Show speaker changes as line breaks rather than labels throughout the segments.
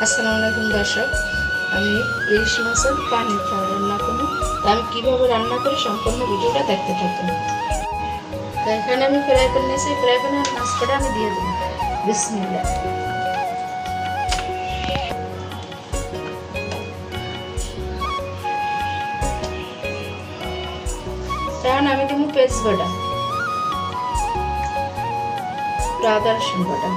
আসসালামু আলাইকুম দর্শক, আমি ইলিশ মাছের পানি ফ্রাই রান্না করি। আমি কীভাবে রান্না করি সম্পূর্ণ ভিডিওটা দেখতে থাকুন। তো এখানে আমি ফ্রাই প্যান নিয়েছি, ফ্রাই প্যানে মাছটা আমি দিয়ে দেবো। বিসমিল্লাহ। তখন আমি দেবো পেঁয়াজ বাটা, আদা রসুন বাটা,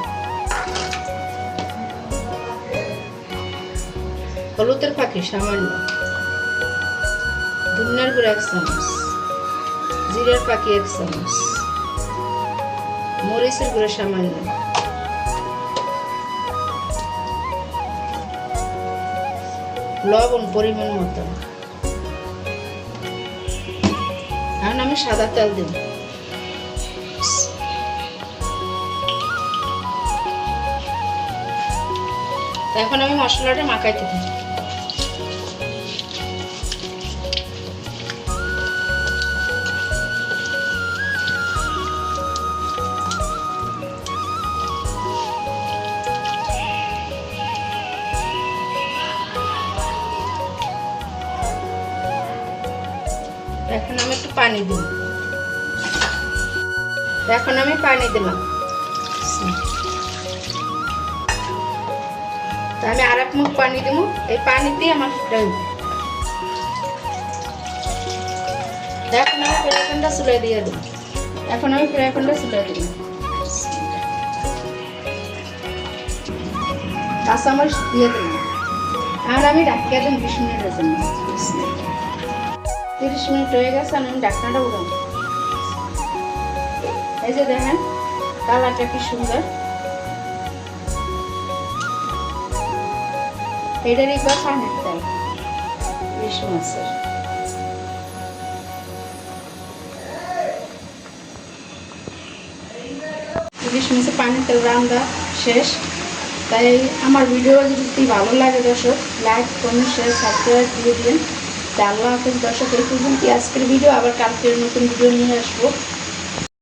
হলুদের ফাঁকি সামান্য, ধনিয়ার গুঁড়া 1 চামচ, জিরার ফাঁকি 1 চামচ, মরিচের গুঁড়া সামান্য, লবণ পরিমাণ মতো। এখন আমি সাদা তেল দেব। এখন আমি মশলাটা মাখাইতে থাকি। এখন আমি একটু পানি দিই। এখন আমি পানি দিলাম। আমি আর এক মুখ পানি দিব। এই পানিতে আমার এখন আমি ফ্রাই প্যানটা চুলায় দিয়ে দেব। এখন আমি ফ্রাই প্যানটা চুলায় দিব। কাঁচামরিচ দিয়ে দিলাম। আর আমি ঢাকিয়ে দিলাম 20 মিনিটের জন্য। 30 মিনিট হয়ে গেছে, আমি ঢাকনাটা উঠাবো। এই যে দেখেন কালারটা কি সুন্দর। এটার একবার পানির তেল ইলিশ মাছের। ইলিশ মাছের পানির তেল রান্না শেষ। তাই আমার ভিডিও যদি ভালো লাগে দর্শক, লাইক কমেন্ট শেয়ার সাবস্ক্রাইব দিয়ে দিন। আল্লাহ হাফেজ দর্শক। এই পর্যন্ত আজকের ভিডিও, আবার কালকের নতুন ভিডিও নিয়ে আসবো।